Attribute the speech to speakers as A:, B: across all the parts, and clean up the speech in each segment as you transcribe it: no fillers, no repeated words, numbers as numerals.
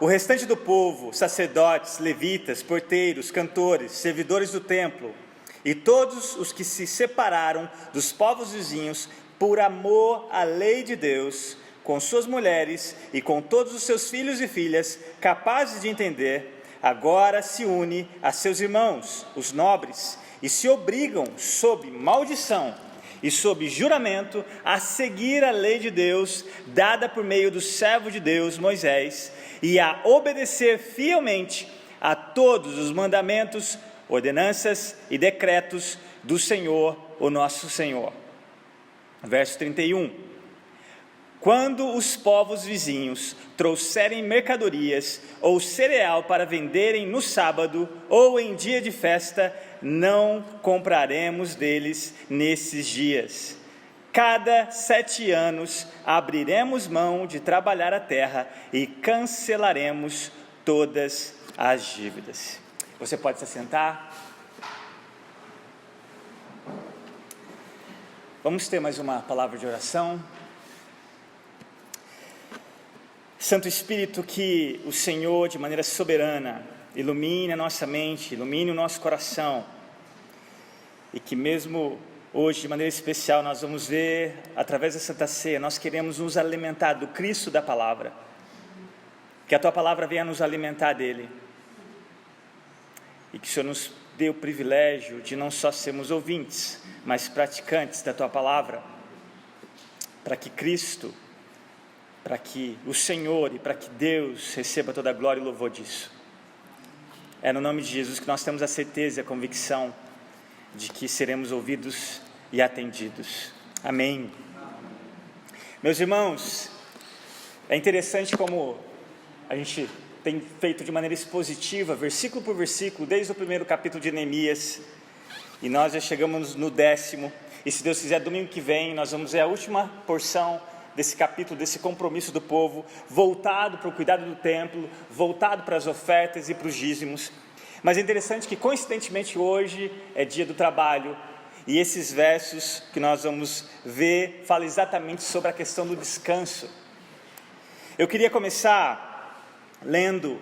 A: O restante do povo, sacerdotes, levitas, porteiros, cantores, servidores do templo e todos os que se separaram dos povos vizinhos por amor à lei de Deus, com suas mulheres e com todos os seus filhos e filhas, capazes de entender, agora se une a seus irmãos, os nobres, e se obrigam sob maldição e sob juramento a seguir a lei de Deus, dada por meio do servo de Deus, Moisés, e a obedecer fielmente a todos os mandamentos, ordenanças e decretos do Senhor, o nosso Senhor. Verso 31. Quando os povos vizinhos trouxerem mercadorias ou cereal para venderem no sábado ou em dia de festa, não compraremos deles nesses dias. Cada 7 anos abriremos mão de trabalhar a terra e cancelaremos todas as dívidas. Você pode se assentar. Vamos ter mais uma palavra de oração. Santo Espírito, que o Senhor, de maneira soberana, ilumine a nossa mente, ilumine o nosso coração, e que mesmo hoje, de maneira especial, nós vamos ver, através da Santa Ceia, nós queremos nos alimentar do Cristo da Palavra, que a Tua Palavra venha nos alimentar dele, e que o Senhor nos dê o privilégio de não só sermos ouvintes, mas praticantes da Tua Palavra, para que Cristo, para que o Senhor e para que Deus receba toda a glória e louvor disso. É no nome de Jesus que nós temos a certeza e a convicção de que seremos ouvidos e atendidos. Amém. Meus irmãos, é interessante como a gente tem feito de maneira expositiva, versículo por versículo, desde o primeiro capítulo de Neemias, e nós já chegamos no 10º, e se Deus quiser, domingo que vem, nós vamos ver a última porção desse capítulo, desse compromisso do povo, voltado para o cuidado do templo, voltado para as ofertas e para os dízimos. Mas é interessante que, coincidentemente, hoje é dia do trabalho, e esses versos que nós vamos ver falam exatamente sobre a questão do descanso. Eu queria começar lendo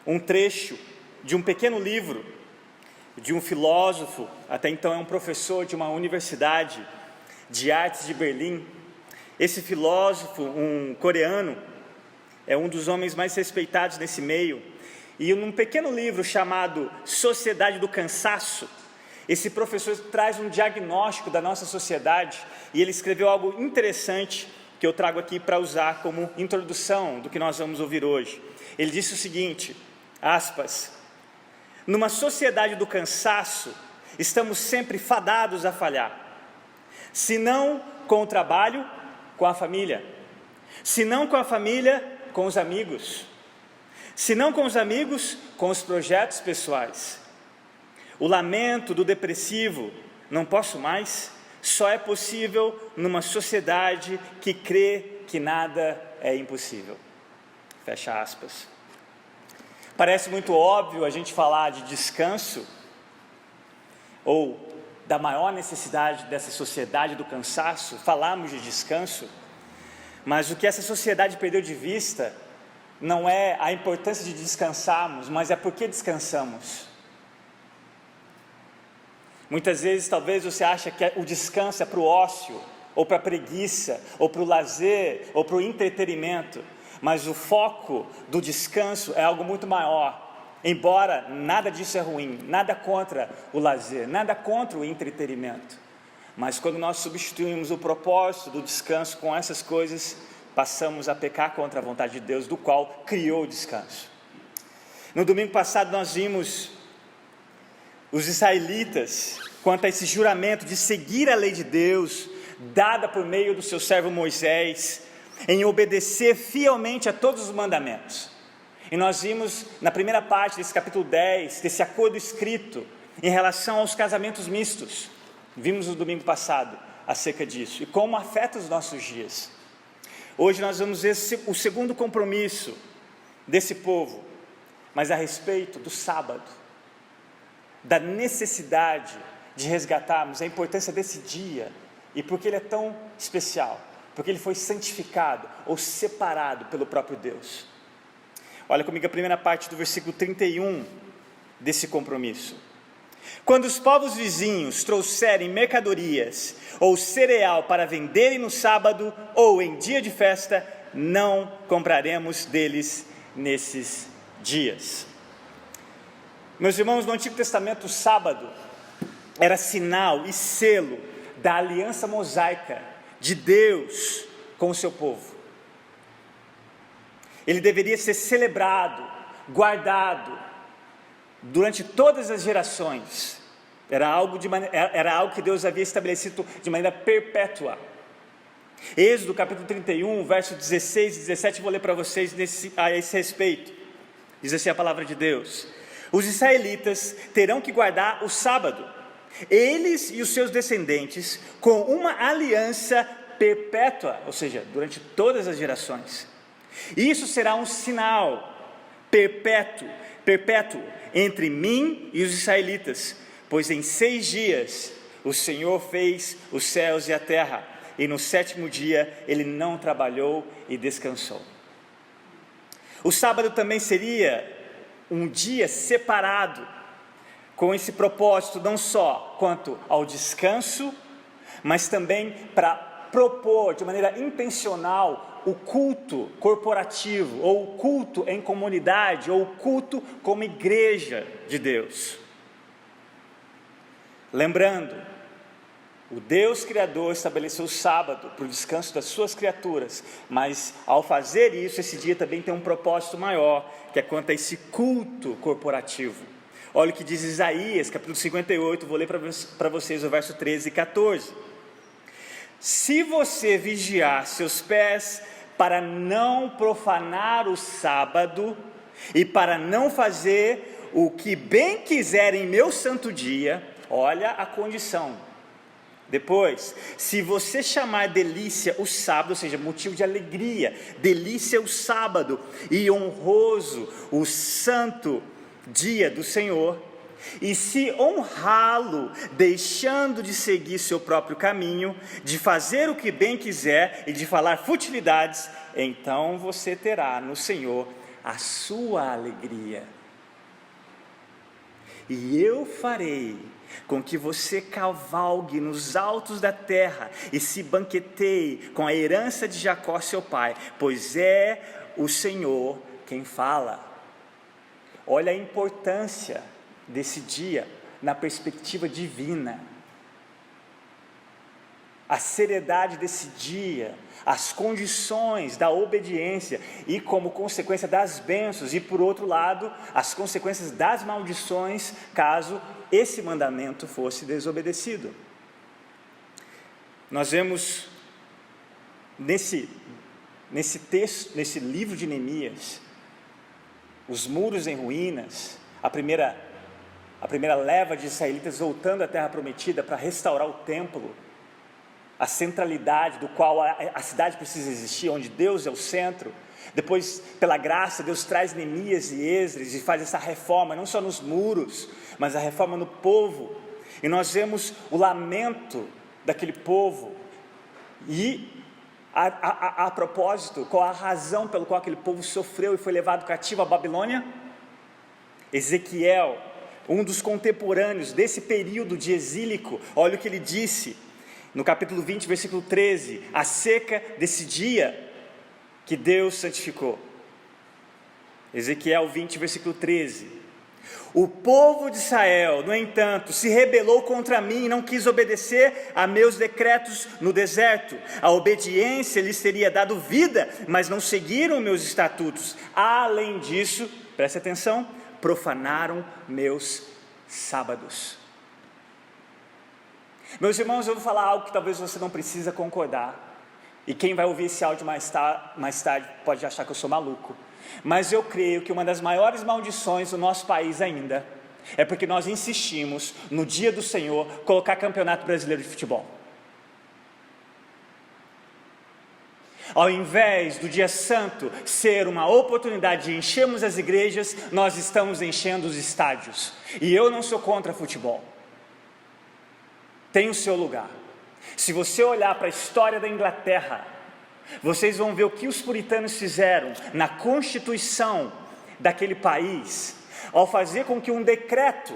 A: um trecho de um pequeno livro de um filósofo, até então é um professor de uma universidade de artes de Berlim. Esse filósofo, um coreano, é um dos homens mais respeitados nesse meio, e num pequeno livro chamado Sociedade do Cansaço, esse professor traz um diagnóstico da nossa sociedade, e ele escreveu algo interessante que eu trago aqui para usar como introdução do que nós vamos ouvir hoje. Ele disse o seguinte, aspas, numa sociedade do cansaço, estamos sempre fadados a falhar, se não com o trabalho, com a família, se não com a família, com os amigos, se não com os amigos, com os projetos pessoais. O lamento do depressivo, não posso mais, só é possível numa sociedade que crê que nada é impossível. Fecha aspas. Parece muito óbvio a gente falar de descanso, ou da maior necessidade dessa sociedade do cansaço, falarmos de descanso, mas o que essa sociedade perdeu de vista não é a importância de descansarmos, mas é por que descansamos. Muitas vezes talvez você acha que o descanso é para o ócio, ou para a preguiça, ou para o lazer, ou para o entretenimento, mas o foco do descanso é algo muito maior. Embora nada disso é ruim, nada contra o lazer, nada contra o entretenimento, mas quando nós substituímos o propósito do descanso com essas coisas, passamos a pecar contra a vontade de Deus, do qual criou o descanso. No domingo passado nós vimos os israelitas quanto a esse juramento de seguir a lei de Deus, dada por meio do seu servo Moisés, em obedecer fielmente a todos os mandamentos. E nós vimos na primeira parte desse capítulo 10, desse acordo escrito em relação aos casamentos mistos. Vimos no domingo passado acerca disso e como afeta os nossos dias. Hoje nós vamos ver o segundo compromisso desse povo, mas a respeito do sábado, da necessidade de resgatarmos a importância desse dia e porque ele é tão especial, porque ele foi santificado ou separado pelo próprio Deus. Olha comigo a primeira parte do versículo 31 desse compromisso. Quando os povos vizinhos trouxerem mercadorias ou cereal para venderem no sábado ou em dia de festa, não compraremos deles nesses dias. Meus irmãos, no Antigo Testamento, o sábado era sinal e selo da aliança mosaica de Deus com o seu povo. Ele deveria ser celebrado, guardado durante todas as gerações. Era algo que Deus havia estabelecido de maneira perpétua. Êxodo capítulo 31, versos 16 e 17, vou ler para vocês a esse respeito. Diz assim a palavra de Deus: os israelitas terão que guardar o sábado, eles e os seus descendentes, com uma aliança perpétua, ou seja, durante todas as gerações. Isso será um sinal perpétuo entre mim e os israelitas, pois em 6 dias o Senhor fez os céus e a terra, e no 7º dia ele não trabalhou e descansou. O sábado também seria um dia separado, com esse propósito não só quanto ao descanso, mas também para propor de maneira intencional o culto corporativo, ou o culto em comunidade, ou o culto como igreja de Deus. Lembrando, o Deus Criador estabeleceu o sábado para o descanso das suas criaturas, mas ao fazer isso, esse dia também tem um propósito maior, que é quanto a esse culto corporativo. Olha o que diz Isaías, capítulo 58, vou ler para vocês o verso 13 e 14. Se você vigiar seus pés para não profanar o sábado, e para não fazer o que bem quiser em meu santo dia, olha a condição. Depois, se você chamar delícia o sábado, ou seja, motivo de alegria, delícia o sábado, e honroso o santo dia do Senhor, e se honrá-lo, deixando de seguir seu próprio caminho, de fazer o que bem quiser e de falar futilidades, então você terá no Senhor a sua alegria. E eu farei com que você cavalgue nos altos da terra e se banqueteie com a herança de Jacó seu pai, pois é o Senhor quem fala. Olha a importância desse dia na perspectiva divina, a seriedade desse dia, as condições da obediência e como consequência das bênçãos, e por outro lado, as consequências das maldições, caso esse mandamento fosse desobedecido. Nós vemos nesse texto, nesse livro de Neemias, os muros em ruínas, a primeira leva de israelitas voltando à terra prometida para restaurar o templo, a centralidade do qual a cidade precisa existir, onde Deus é o centro. Depois, pela graça, Deus traz Neemias e Esdras e faz essa reforma, não só nos muros, mas a reforma no povo. E nós vemos o lamento daquele povo. E a propósito, qual a razão pelo qual aquele povo sofreu e foi levado cativo à Babilônia? Ezequiel, um dos contemporâneos desse período de exílico, olha o que ele disse no capítulo 20, versículo 13, acerca desse dia que Deus santificou. Ezequiel 20, versículo 13: o povo de Israel, no entanto, se rebelou contra mim e não quis obedecer a meus decretos no deserto. A obediência lhes teria dado vida, mas não seguiram meus estatutos. Além disso, preste atenção, profanaram meus sábados. Meus irmãos, eu vou falar algo que talvez você não precisa concordar, e quem vai ouvir esse áudio mais tarde pode achar que eu sou maluco, mas eu creio que uma das maiores maldições do nosso país ainda é porque nós insistimos no dia do Senhor colocar campeonato brasileiro de futebol. Ao invés do dia santo ser uma oportunidade de enchermos as igrejas, nós estamos enchendo os estádios. E eu não sou contra futebol, tem o seu lugar. Se você olhar para a história da Inglaterra, vocês vão ver o que os puritanos fizeram na Constituição daquele país, ao fazer com que um decreto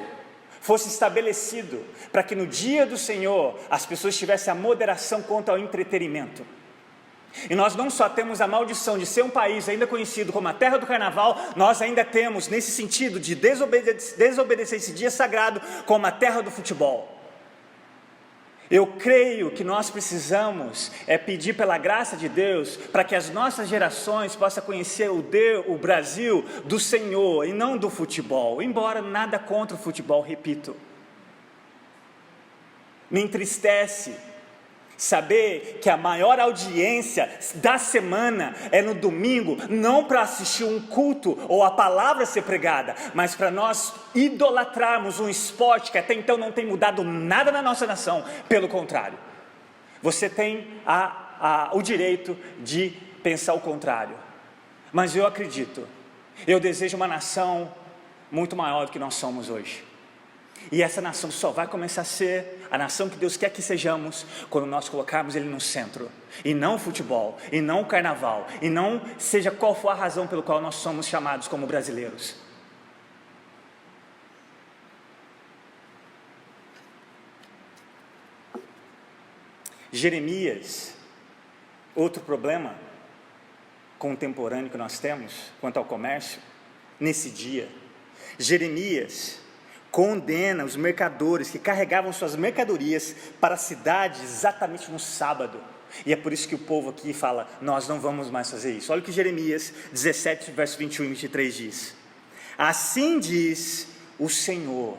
A: fosse estabelecido para que no dia do Senhor as pessoas tivessem a moderação quanto ao entretenimento. E nós não só temos a maldição de ser um país ainda conhecido como a terra do carnaval, nós ainda temos, nesse sentido, de desobedecer esse dia sagrado, como a terra do futebol. Eu creio que nós precisamos pedir pela graça de Deus, para que as nossas gerações possam conhecer o Brasil do Senhor, e não do futebol, embora nada contra o futebol, repito. Me entristece saber que a maior audiência da semana é no domingo, não para assistir um culto ou a palavra ser pregada, mas para nós idolatrarmos um esporte que até então não tem mudado nada na nossa nação. Pelo contrário, você tem o direito de pensar o contrário, mas eu acredito, eu desejo uma nação muito maior do que nós somos hoje. E essa nação só vai começar a ser a nação que Deus quer que sejamos quando nós colocarmos Ele no centro, e não o futebol, e não o carnaval, e não seja qual for a razão pelo qual nós somos chamados como brasileiros. Jeremias, outro problema contemporâneo que nós temos quanto ao comércio, nesse dia, Jeremias condena os mercadores que carregavam suas mercadorias para a cidade exatamente no sábado, e é por isso que o povo aqui fala, nós não vamos mais fazer isso. Olha o que Jeremias 17, verso 21 e 23 diz: assim diz o Senhor,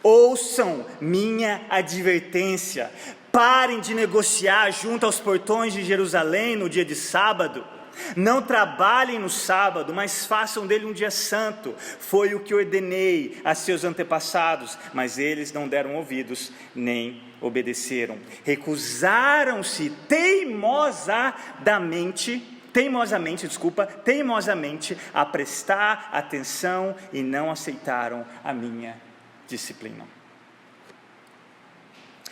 A: ouçam minha advertência, parem de negociar junto aos portões de Jerusalém no dia de sábado, não trabalhem no sábado, mas façam dele um dia santo. Foi o que ordenei a seus antepassados, mas eles não deram ouvidos, nem obedeceram. Recusaram-se teimosamente a prestar atenção e não aceitaram a minha disciplina.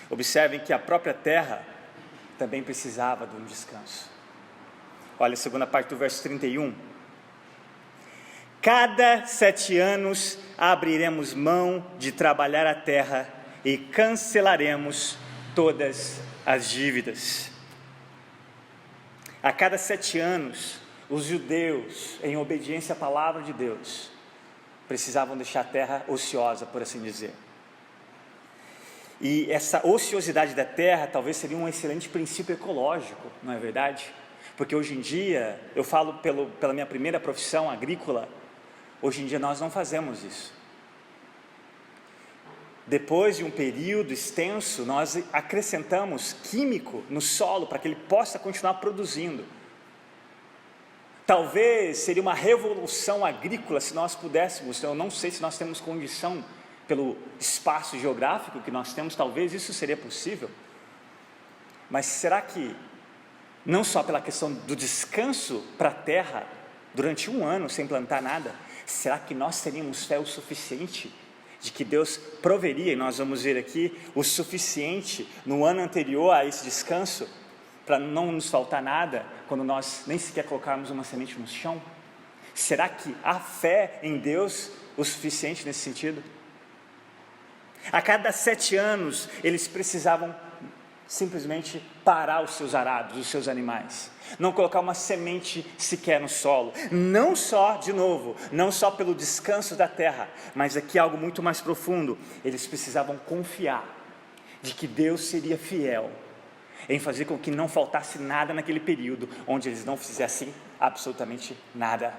A: Observem que a própria terra também precisava de um descanso. Olha a segunda parte do verso 31. Cada 7 anos abriremos mão de trabalhar a terra e cancelaremos todas as dívidas. A cada 7 anos, os judeus, em obediência à palavra de Deus, precisavam deixar a terra ociosa, por assim dizer. E essa ociosidade da terra talvez seria um excelente princípio ecológico, não é verdade? Porque hoje em dia, eu falo pela minha primeira profissão agrícola, hoje em dia nós não fazemos isso. Depois de um período extenso, nós acrescentamos químico no solo para que ele possa continuar produzindo. Talvez seria uma revolução agrícola se nós pudéssemos, eu não sei se nós temos condição, pelo espaço geográfico que nós temos, talvez isso seria possível. Mas será que, não só pela questão do descanso para a terra, durante 1 ano sem plantar nada, será que nós teríamos fé o suficiente de que Deus proveria, e nós vamos ver aqui, o suficiente no ano anterior a esse descanso, para não nos faltar nada, quando nós nem sequer colocarmos uma semente no chão? Será que há fé em Deus o suficiente nesse sentido? A cada 7 anos, eles precisavam simplesmente parar os seus arados, os seus animais, não colocar uma semente sequer no solo, não só pelo descanso da terra, mas aqui algo muito mais profundo, eles precisavam confiar de que Deus seria fiel em fazer com que não faltasse nada naquele período, onde eles não fizessem absolutamente nada,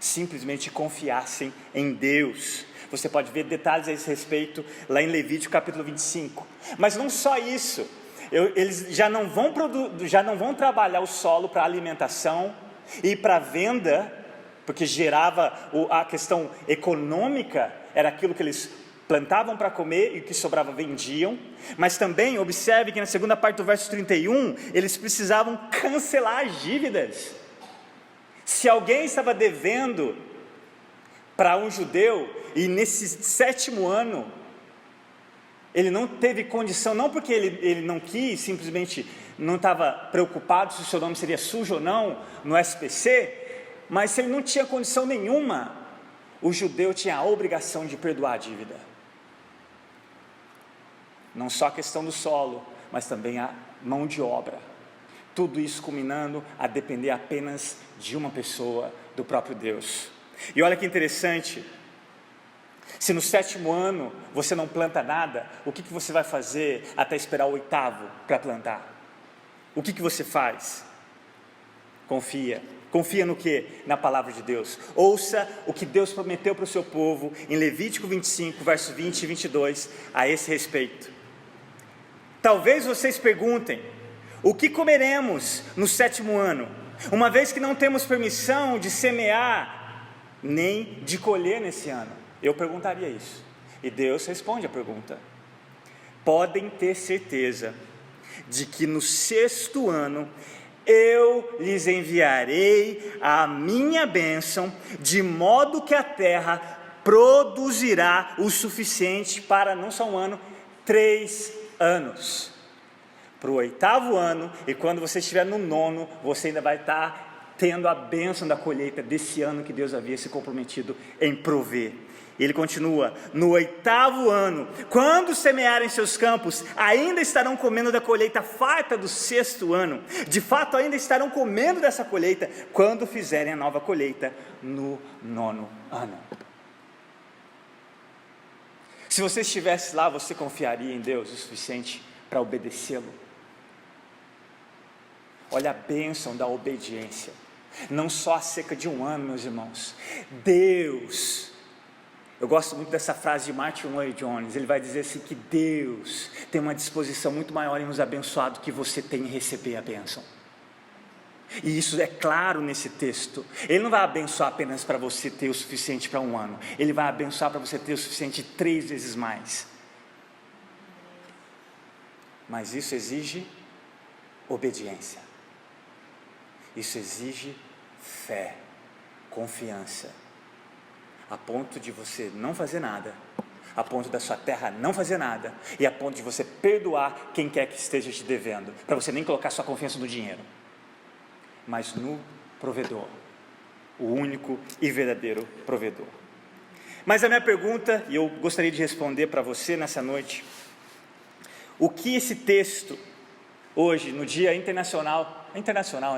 A: simplesmente confiassem em Deus. Você pode ver detalhes a esse respeito lá em Levítico capítulo 25, mas não só isso, eles já não vão trabalhar o solo para alimentação e para venda, porque gerava a questão econômica, era aquilo que eles plantavam para comer e o que sobrava vendiam, mas também observe que na segunda parte do verso 31, eles precisavam cancelar as dívidas. Se alguém estava devendo para um judeu, e nesse 7º ano, ele não teve condição, não porque ele não quis, simplesmente não estava preocupado se o seu nome seria sujo ou não no SPC, Mas se ele não tinha condição nenhuma, o judeu tinha a obrigação de perdoar a dívida. Não só a questão do solo, mas também a mão de obra. Tudo isso culminando a depender apenas de uma pessoa, do próprio Deus. E olha que interessante, se no 7º ano você não planta nada, o que você vai fazer até esperar o 8º para plantar? O que você faz? Confia. Confia no quê? Na palavra de Deus. Ouça o que Deus prometeu para o seu povo em Levítico 25, verso 20 e 22, a esse respeito. Talvez vocês perguntem, o que comeremos no 7º ano, uma vez que não temos permissão de semear, nem de colher nesse ano? Eu perguntaria isso, e Deus responde a pergunta. Podem ter certeza de que no 6º ano, eu lhes enviarei a minha bênção, de modo que a terra produzirá o suficiente para, não só um ano, 3 anos. Para o 8º ano, e quando você estiver no 9º, você ainda vai estar tendo a bênção da colheita desse ano que Deus havia se comprometido em prover. Ele continua, no 8º ano, quando semearem seus campos, ainda estarão comendo da colheita farta do 6º ano. De fato, ainda estarão comendo dessa colheita, quando fizerem a nova colheita no 9º ano. Se você estivesse lá, você confiaria em Deus o suficiente para obedecê-lo? Olha a bênção da obediência, não só acerca de um ano, meus irmãos. Deus... Eu gosto muito dessa frase de Martin Lloyd-Jones. Ele vai dizer assim, que Deus tem uma disposição muito maior em nos abençoar do que você tem em receber a bênção. E isso é claro nesse texto. Ele não vai abençoar apenas para você ter o suficiente para um ano. Ele vai abençoar para você ter o suficiente 3 vezes mais. Mas isso exige obediência. Isso exige fé, confiança. A ponto de você não fazer nada, a ponto da sua terra não fazer nada, e a ponto de você perdoar quem quer que esteja te devendo, para você nem colocar sua confiança no dinheiro, mas no provedor, o único e verdadeiro provedor. Mas a minha pergunta, e eu gostaria de responder para você nessa noite, o que esse texto, hoje, no Dia Internacional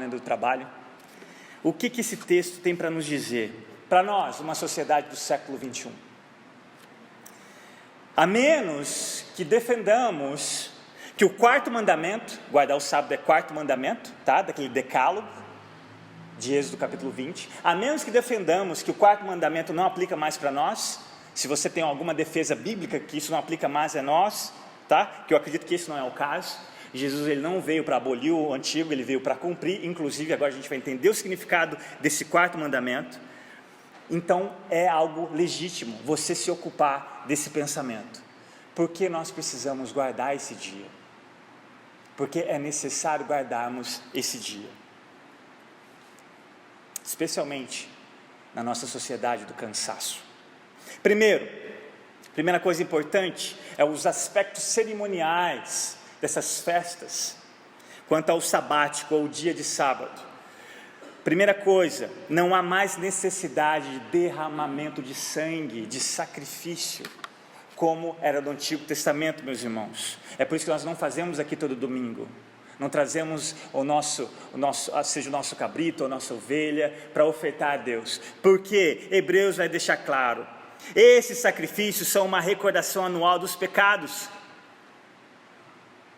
A: do Trabalho, o que esse texto tem para nos dizer? Para nós, uma sociedade do século 21. A menos que defendamos que o 4º mandamento, guardar o sábado é 4º mandamento, tá? Daquele decálogo, de Êxodo capítulo 20, a menos que defendamos que o 4º mandamento não aplica mais para nós, se você tem alguma defesa bíblica que isso não aplica mais a nós, tá? Que eu acredito que esse não é o caso. Jesus ele não veio para abolir o antigo, ele veio para cumprir, inclusive agora a gente vai entender o significado desse 4º mandamento. Então é algo legítimo você se ocupar desse pensamento. Por que nós precisamos guardar esse dia? Porque é necessário guardarmos esse dia, especialmente na nossa sociedade do cansaço. Primeira coisa importante é os aspectos cerimoniais dessas festas, quanto ao sabático ou dia de sábado. Primeira coisa, não há mais necessidade de derramamento de sangue, de sacrifício, como era no Antigo Testamento, meus irmãos. É por isso que nós não fazemos aqui todo domingo. Não trazemos seja o nosso cabrito ou a nossa ovelha para ofertar a Deus. Porque Hebreus vai deixar claro, esses sacrifícios são uma recordação anual dos pecados.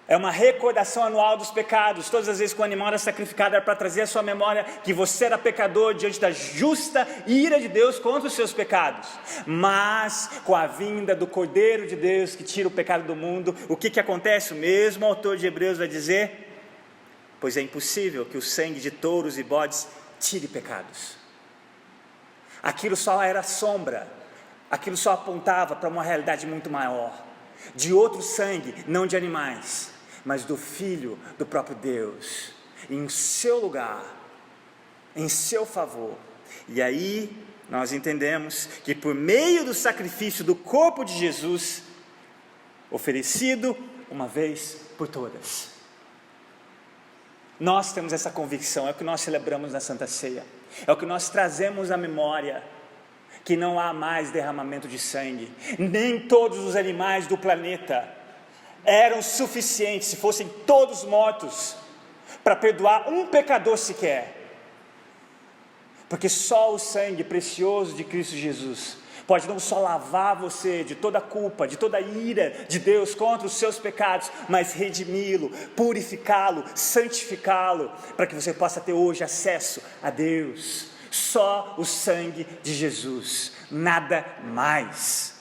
A: É uma recordação anual dos pecados. Todas as vezes que o animal era sacrificado, era para trazer à sua memória que você era pecador diante da justa ira de Deus contra os seus pecados. Mas com a vinda do Cordeiro de Deus que tira o pecado do mundo, o que acontece? O mesmo autor de Hebreus vai dizer, pois é impossível que o sangue de touros e bodes tire pecados. Aquilo só era sombra, aquilo só apontava para uma realidade muito maior, de outro sangue, não de animais, mas do Filho do próprio Deus, em seu lugar, em seu favor. E aí nós entendemos que por meio do sacrifício do corpo de Jesus, oferecido uma vez por todas, Nós temos essa convicção, é o que nós celebramos na Santa Ceia, é o que nós trazemos à memória, que não há mais derramamento de sangue. Nem todos os animais do planeta eram suficientes, se fossem todos mortos, para perdoar um pecador sequer, porque só o sangue precioso de Cristo Jesus pode não só lavar você de toda a culpa, de toda a ira de Deus contra os seus pecados, mas redimi-lo, purificá-lo, santificá-lo, para que você possa ter hoje acesso a Deus. Só o sangue de Jesus, nada mais.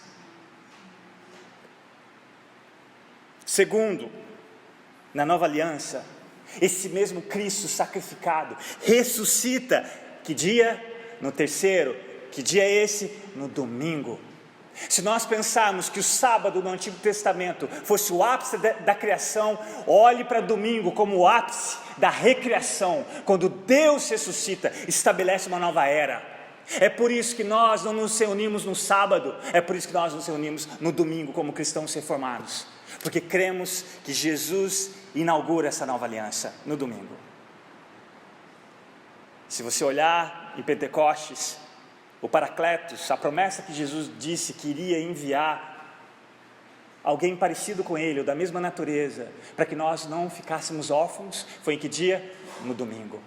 A: Segundo, na nova aliança, esse mesmo Cristo sacrificado ressuscita, que dia? No terceiro. Que dia é esse? No domingo. Se nós pensarmos que o sábado no Antigo Testamento fosse o ápice da criação, olhe para domingo como o ápice da recriação, quando Deus ressuscita, estabelece uma nova era. É por isso que nós não nos reunimos no sábado, é por isso que nós nos reunimos no domingo como cristãos reformados, porque cremos que Jesus inaugura essa nova aliança no domingo. Se você olhar em Pentecostes, o Paracletos, a promessa que Jesus disse que iria enviar alguém parecido com Ele, ou da mesma natureza, para que nós não ficássemos órfãos, foi em que dia? No domingo.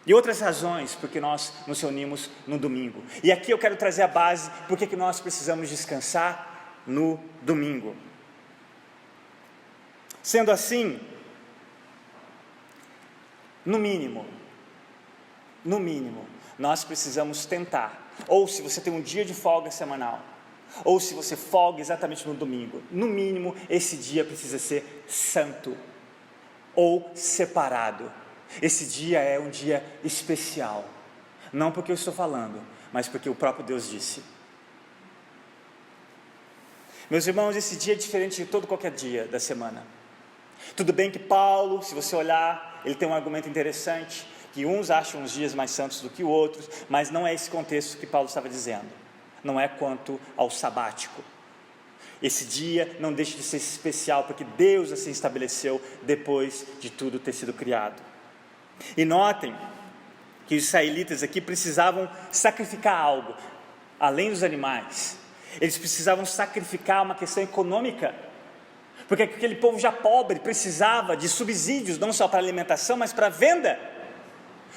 A: E outras razões porque nós nos reunimos no domingo. E aqui eu quero trazer a base, porque que nós precisamos descansar no domingo. Sendo assim, no mínimo, nós precisamos tentar, ou se você tem um dia de folga semanal, ou se você folga exatamente no domingo, no mínimo esse dia precisa ser santo, ou separado. Esse dia é um dia especial, não porque eu estou falando, mas porque o próprio Deus disse. Meus irmãos, esse dia é diferente de todo qualquer dia da semana. Tudo bem que Paulo, se você olhar, ele tem um argumento interessante, que uns acham os dias mais santos do que outros, mas não é esse contexto que Paulo estava dizendo, não é quanto ao sabático. Esse dia não deixa de ser especial, porque Deus assim estabeleceu depois de tudo ter sido criado. E notem que os israelitas aqui precisavam sacrificar algo, além dos animais, eles precisavam sacrificar uma questão econômica, porque aquele povo já pobre precisava de subsídios, não só para alimentação, mas para venda,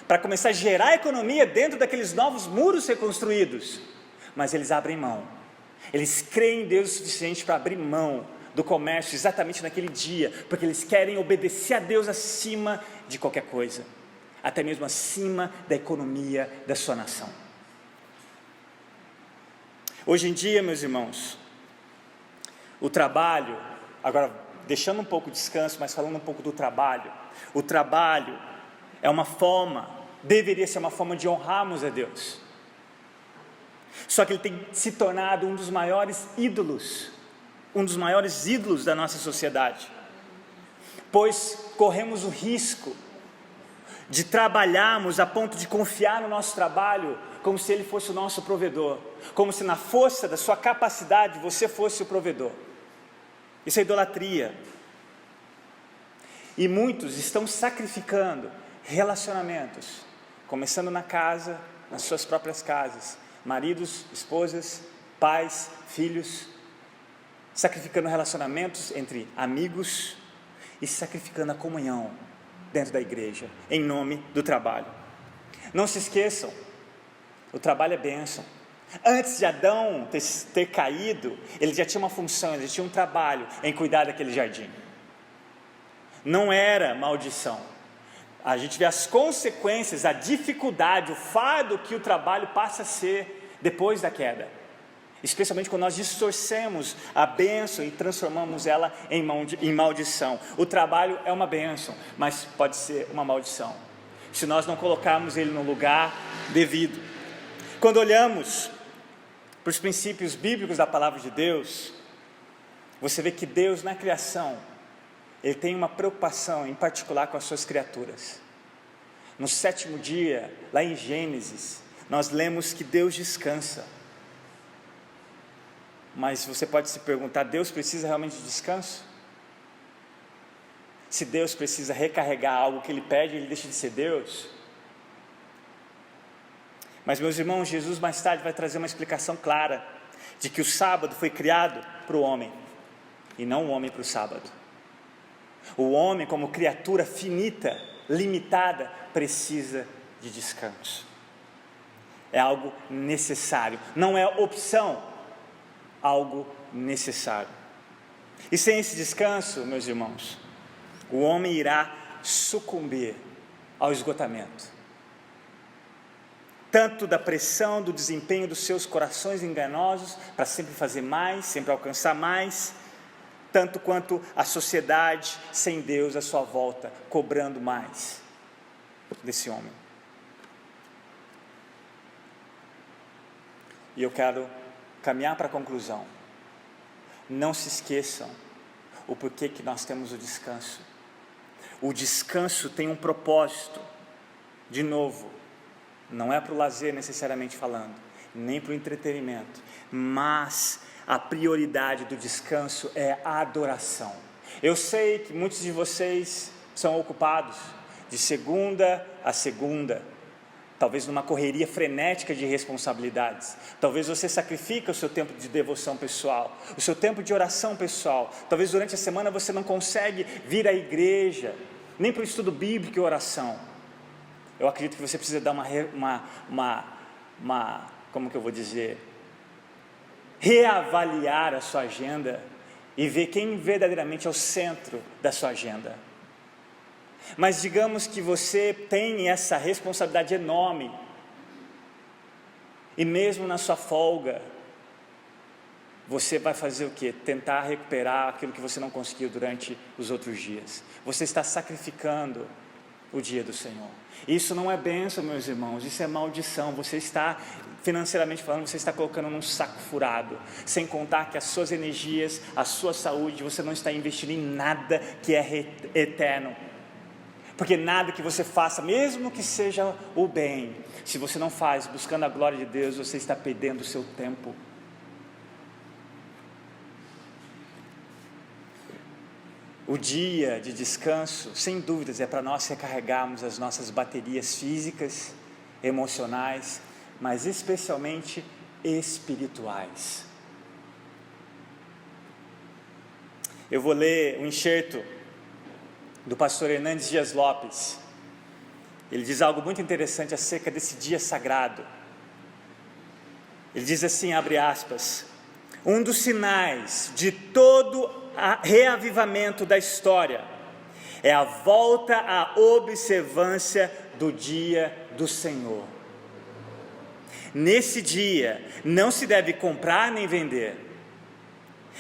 A: para começar a gerar economia dentro daqueles novos muros reconstruídos. Mas eles abrem mão, eles creem em Deus o suficiente para abrir mão do comércio exatamente naquele dia, porque eles querem obedecer a Deus acima de qualquer coisa, até mesmo acima da economia da sua nação. Hoje em dia, meus irmãos, o trabalho, agora deixando um pouco de descanso, mas falando um pouco do trabalho, o trabalho é uma forma, deveria ser uma forma de honrarmos a Deus, só que ele tem se tornado um dos maiores ídolos da nossa sociedade, pois corremos o risco de trabalharmos a ponto de confiar no nosso trabalho como se ele fosse o nosso provedor, como se na força da sua capacidade você fosse o provedor. Isso é idolatria, e muitos estão sacrificando relacionamentos, começando na casa, nas suas próprias casas, maridos, esposas, pais, filhos, sacrificando relacionamentos entre amigos e sacrificando a comunhão dentro da igreja, em nome do trabalho. Não se esqueçam, o trabalho é bênção. Antes de Adão ter caído, ele já tinha uma função, ele tinha um trabalho em cuidar daquele jardim. Não era maldição. A gente vê as consequências, a dificuldade, o fardo que o trabalho passa a ser depois da queda, especialmente quando nós distorcemos a bênção e transformamos ela em maldição. O trabalho é uma bênção, mas pode ser uma maldição, se nós não colocarmos ele no lugar devido. Quando olhamos para os princípios bíblicos da palavra de Deus, você vê que Deus na criação, Ele tem uma preocupação em particular com as suas criaturas. No sétimo dia, lá em Gênesis, nós lemos que Deus descansa. Mas você pode se perguntar, Deus precisa realmente de descanso? Se Deus precisa recarregar algo que Ele pede, Ele deixa de ser Deus. Mas, meus irmãos, Jesus mais tarde vai trazer uma explicação clara de que o sábado foi criado para o homem e não o homem para o sábado. O homem, como criatura finita, limitada, precisa de descanso. É algo necessário, não é opção, algo necessário. E sem esse descanso, meus irmãos, o homem irá sucumbir ao esgotamento, tanto da pressão, do desempenho dos seus corações enganosos, para sempre fazer mais, sempre alcançar mais, tanto quanto a sociedade sem Deus à sua volta, cobrando mais desse homem. E eu quero caminhar para a conclusão. Não se esqueçam o porquê que nós temos o descanso. O descanso tem um propósito. De novo, não é para o lazer necessariamente falando, nem para o entretenimento, mas a prioridade do descanso é a adoração. Eu sei que muitos de vocês são ocupados de segunda a segunda, talvez numa correria frenética de responsabilidades. Talvez você sacrifique o seu tempo de devoção pessoal, o seu tempo de oração pessoal. Talvez durante a semana você não consegue vir à igreja, nem para o estudo bíblico e oração. Eu acredito que você precisa dar como que eu vou dizer, reavaliar a sua agenda e ver quem verdadeiramente é o centro da sua agenda. Mas digamos que você tem essa responsabilidade enorme, e mesmo na sua folga, você vai fazer o quê? Tentar recuperar aquilo que você não conseguiu durante os outros dias. Você está sacrificando o dia do Senhor. Isso não é bênção, meus irmãos, isso é maldição. Você está, financeiramente falando, você está colocando num saco furado, sem contar que as suas energias, a sua saúde, você não está investindo em nada que é eterno. Porque nada que você faça, mesmo que seja o bem, se você não faz buscando a glória de Deus, você está perdendo o seu tempo. O dia de descanso, sem dúvidas, é para nós recarregarmos as nossas baterias físicas, emocionais, mas especialmente espirituais. Eu vou ler um enxerto do pastor Hernandes Dias Lopes. Ele diz algo muito interessante acerca desse dia sagrado. Ele diz assim, abre aspas: um dos sinais de todo reavivamento da história é a volta à observância do dia do Senhor. Nesse dia não se deve comprar nem vender,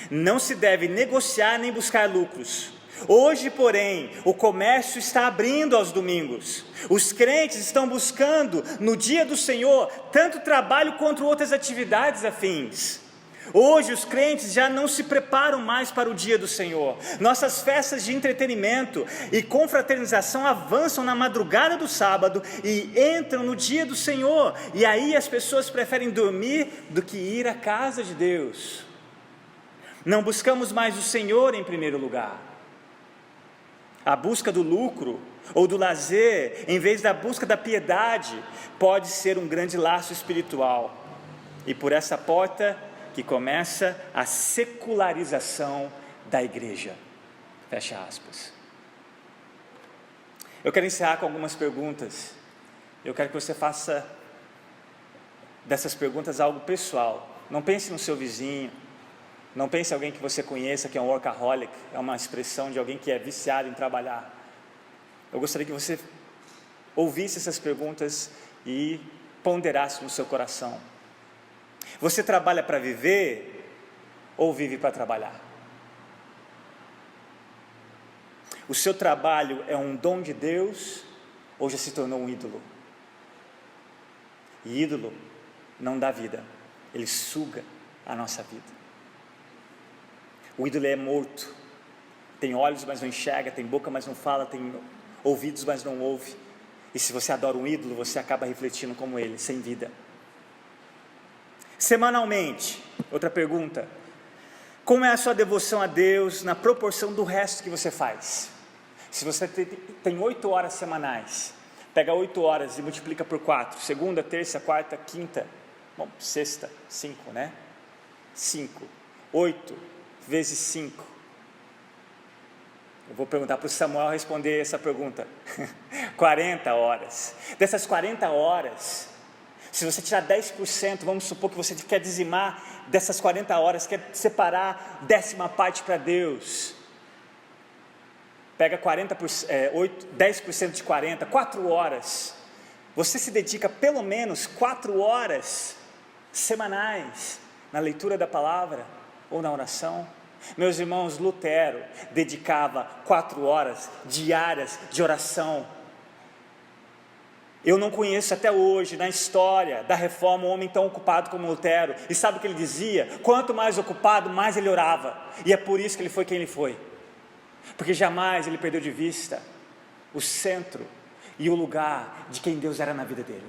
A: não se deve negociar nem buscar lucros. Hoje, porém, o comércio está abrindo aos domingos. Os crentes estão buscando no dia do Senhor tanto trabalho quanto outras atividades afins. Hoje os crentes já não se preparam mais para o dia do Senhor. Nossas festas de entretenimento e confraternização avançam na madrugada do sábado e entram no dia do Senhor. E aí as pessoas preferem dormir do que ir à casa de Deus. Não buscamos mais o Senhor em primeiro lugar. A busca do lucro ou do lazer, em vez da busca da piedade, pode ser um grande laço espiritual. E por essa porta que começa a secularização da igreja. Fecha aspas. Eu quero encerrar com algumas perguntas. Eu quero que você faça dessas perguntas algo pessoal. Não pense no seu vizinho. Não pense em alguém que você conheça, que é um workaholic. É uma expressão de alguém que é viciado em trabalhar. Eu gostaria que você ouvisse essas perguntas e ponderasse no seu coração. Você trabalha para viver ou vive para trabalhar? O seu trabalho é um dom de Deus ou já se tornou um ídolo? E ídolo não dá vida, ele suga a nossa vida. O ídolo é morto, tem olhos mas não enxerga, tem boca mas não fala, tem ouvidos mas não ouve. E se você adora um ídolo, você acaba refletindo como ele, sem vida. Semanalmente, outra pergunta: como é a sua devoção a Deus na proporção do resto que você faz? Se você tem 8 horas semanais, pega 8 horas e multiplica por 4, segunda, terça, quarta, quinta, sexta, 5, né? 5, 8 vezes 5. Eu vou perguntar para o Samuel responder essa pergunta. 40 horas. Dessas 40 horas, se você tirar 10%, vamos supor que você quer dizimar dessas 40 horas, quer separar 10ª parte para Deus. Pega 10% de 40, 4 horas. Você se dedica pelo menos 4 horas semanais na leitura da palavra ou na oração. Meus irmãos, Lutero dedicava 4 horas diárias de oração. Eu não conheço até hoje, na história da reforma, um homem tão ocupado como Lutero. E sabe o que ele dizia? Quanto mais ocupado, mais ele orava. E é por isso que ele foi quem ele foi. Porque jamais ele perdeu de vista o centro e o lugar de quem Deus era na vida dele.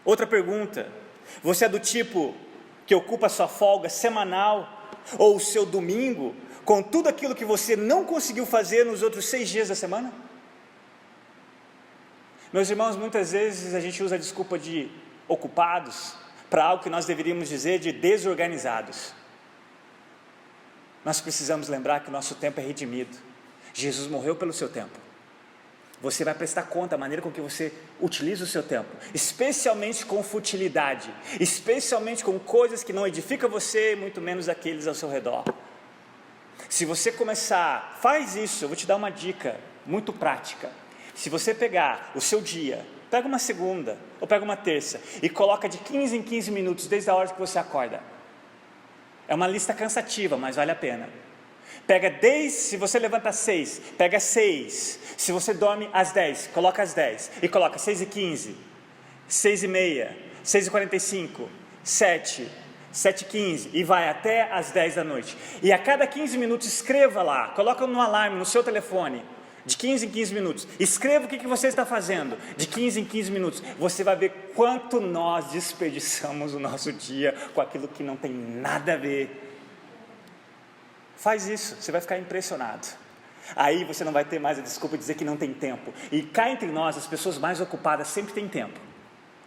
A: Outra pergunta: você é do tipo que ocupa a sua folga semanal ou o seu domingo com tudo aquilo que você não conseguiu fazer nos outros 6 dias da semana? Meus irmãos, muitas vezes a gente usa a desculpa de ocupados para algo que nós deveríamos dizer de desorganizados. Nós precisamos lembrar que o nosso tempo é redimido. Jesus morreu pelo seu tempo. Você vai prestar conta da maneira com que você utiliza o seu tempo, especialmente com futilidade, especialmente com coisas que não edificam você, muito menos aqueles ao seu redor. Se você começar, faz isso, eu vou te dar uma dica muito prática. Se você pegar o seu dia, pega uma segunda ou pega uma terça e coloca de 15 em 15 minutos desde a hora que você acorda. É uma lista cansativa, mas vale a pena. Pega se você levanta às 6, pega 6. Se você dorme às 10, coloca às 10. E coloca 6 e 15, 6 e meia, 6 e 45, 7, 7 e 15. E vai até às 10 da noite. E a cada 15 minutos escreva lá, coloca no alarme no seu telefone. De 15 em 15 minutos. Escreva o que você está fazendo. De 15 em 15 minutos. Você vai ver quanto nós desperdiçamos o nosso dia com aquilo que não tem nada a ver. Faz isso, você vai ficar impressionado. Aí você não vai ter mais a desculpa de dizer que não tem tempo. E cá entre nós, as pessoas mais ocupadas sempre têm tempo.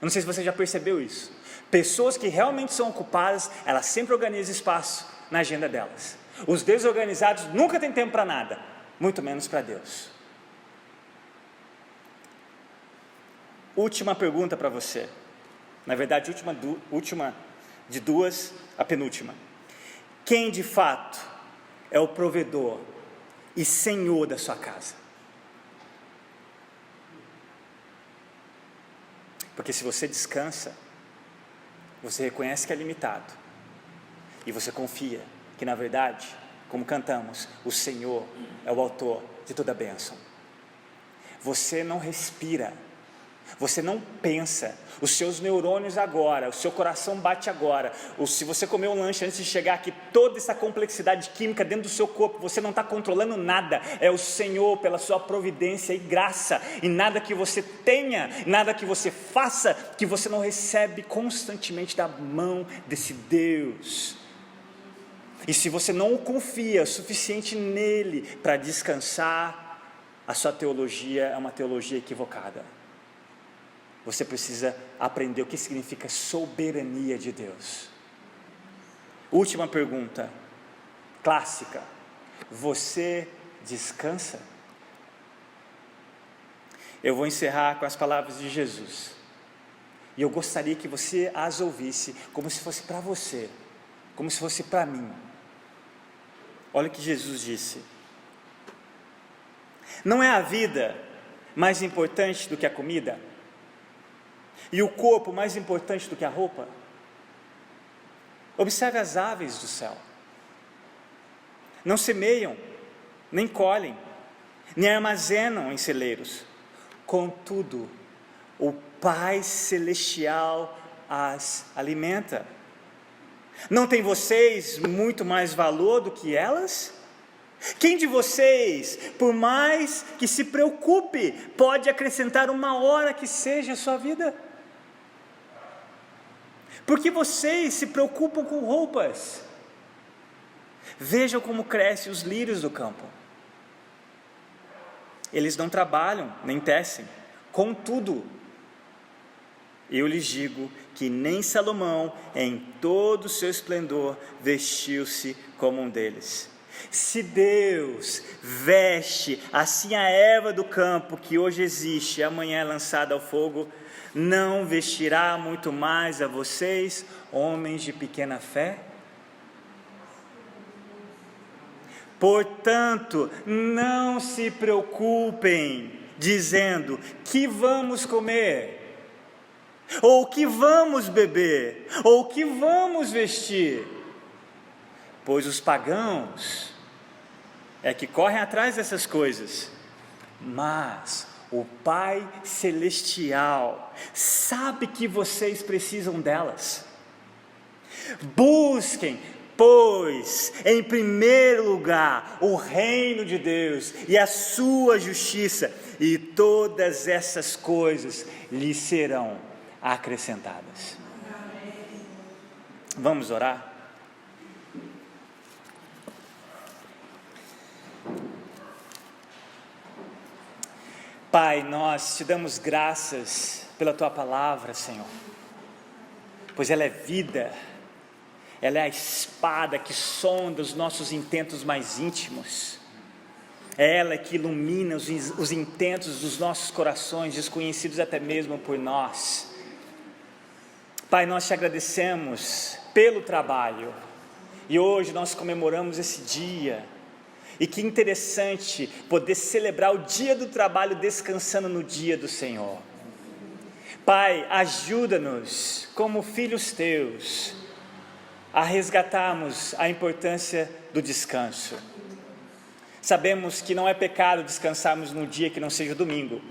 A: Eu não sei se você já percebeu isso. Pessoas que realmente são ocupadas, elas sempre organizam espaço na agenda delas. Os desorganizados nunca têm tempo para nada, muito menos para Deus. Última pergunta para você. Na verdade, última de duas, a penúltima. Quem de fato é o provedor e senhor da sua casa? Porque se você descansa, você reconhece que é limitado e você confia que, na verdade, como cantamos, o Senhor é o autor de toda a bênção. Você não respira, você não pensa, os seus neurônios agora, o seu coração bate agora, ou se você comeu um lanche antes de chegar aqui, toda essa complexidade química dentro do seu corpo, você não está controlando nada, é o Senhor pela sua providência e graça, e nada que você tenha, nada que você faça, que você não recebe constantemente da mão desse Deus. E se você não confia o suficiente nele para descansar, a sua teologia é uma teologia equivocada. Você precisa aprender o que significa soberania de Deus. Última pergunta, clássica: você descansa? Eu vou encerrar com as palavras de Jesus, e eu gostaria que você as ouvisse como se fosse para você, como se fosse para mim. Olha o que Jesus disse: não é a vida mais importante do que a comida? E o corpo mais importante do que a roupa? Observe as aves do céu. Não semeiam, nem colhem, nem armazenam em celeiros. Contudo, o Pai Celestial as alimenta. Não tem vocês muito mais valor do que elas? Quem de vocês, por mais que se preocupe, pode acrescentar uma hora que seja a sua vida? Porque vocês se preocupam com roupas. Vejam como crescem os lírios do campo. eles não trabalham, nem tecem. Contudo, eu lhes digo que nem Salomão, em todo o seu esplendor, vestiu-se como um deles. Se Deus veste assim a erva do campo, que hoje existe e amanhã é lançada ao fogo, não vestirá muito mais a vocês, homens de pequena fé? Portanto, não se preocupem, dizendo: que vamos comer? Ou que vamos beber? Ou que vamos vestir? Pois os pagãos é que correm atrás dessas coisas, mas o Pai Celestial sabe que vocês precisam delas. Busquem, pois, em primeiro lugar, o reino de Deus e a sua justiça, e todas essas coisas lhes serão acrescentadas. Vamos orar? Pai, nós te damos graças pela Tua palavra, Senhor, pois ela é vida, ela é a espada que sonda os nossos intentos mais íntimos, é ela que ilumina os intentos dos nossos corações, desconhecidos até mesmo por nós. Pai, nós te agradecemos pelo trabalho, e hoje nós comemoramos esse dia. E que interessante poder celebrar o dia do trabalho descansando no dia do Senhor. Pai, ajuda-nos como filhos teus a resgatarmos a importância do descanso. Sabemos que não é pecado descansarmos num dia que não seja domingo,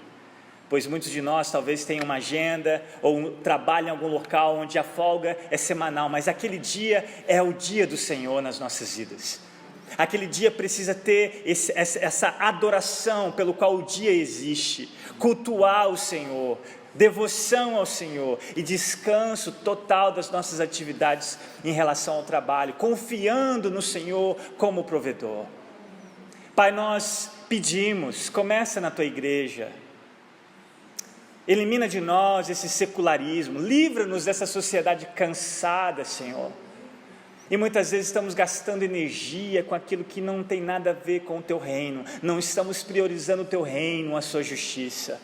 A: pois muitos de nós talvez tenham uma agenda ou trabalhem em algum local onde a folga é semanal, mas aquele dia é o dia do Senhor nas nossas vidas. Aquele dia precisa ter essa adoração pelo qual o dia existe, cultuar o Senhor, devoção ao Senhor e descanso total das nossas atividades em relação ao trabalho, confiando no Senhor como provedor. Pai, nós pedimos, começa na Tua igreja, elimina de nós esse secularismo, livra-nos dessa sociedade cansada, Senhor. E muitas vezes estamos gastando energia com aquilo que não tem nada a ver com o Teu reino, não estamos priorizando o Teu reino, a Sua justiça.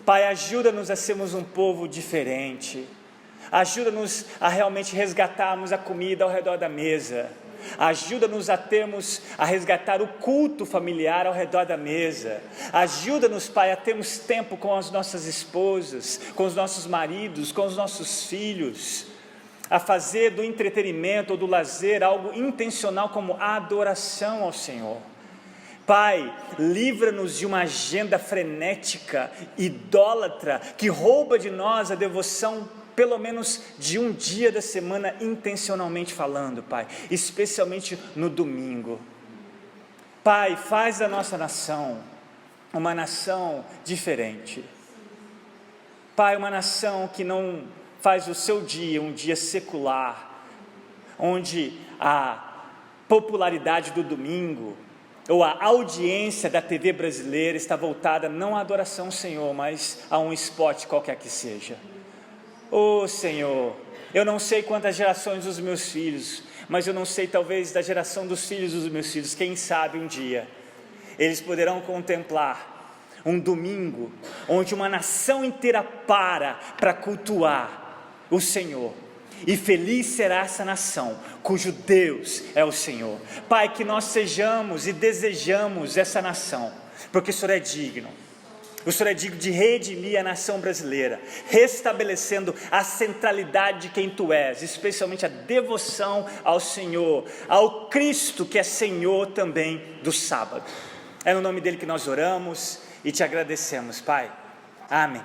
A: Pai, ajuda-nos a sermos um povo diferente, ajuda-nos a realmente resgatarmos a comida ao redor da mesa, ajuda-nos a resgatar o culto familiar ao redor da mesa, ajuda-nos, Pai, a termos tempo com as nossas esposas, com os nossos maridos, com os nossos filhos, a fazer do entretenimento ou do lazer algo intencional como a adoração ao Senhor. Pai, livra-nos de uma agenda frenética, idólatra, que rouba de nós a devoção pelo menos de um dia da semana, intencionalmente falando, Pai, especialmente no domingo. Pai, faz da nossa nação uma nação diferente. Pai, uma nação que não faz o seu dia um dia secular, onde a popularidade do domingo, ou a audiência da TV brasileira está voltada não à adoração ao Senhor, mas a um esporte qualquer que seja. Oh Senhor, eu não sei quantas gerações dos meus filhos, mas eu não sei talvez da geração dos filhos dos meus filhos, quem sabe um dia, eles poderão contemplar um domingo, onde uma nação inteira para cultuar o Senhor, e feliz será essa nação, cujo Deus é o Senhor. Pai, que nós sejamos e desejamos essa nação, porque o Senhor é digno. O Senhor é digno de redimir a nação brasileira, restabelecendo a centralidade de quem Tu és, especialmente a devoção ao Senhor, ao Cristo que é Senhor também do sábado. É no nome dEle que nós oramos e Te agradecemos, Pai. Amém.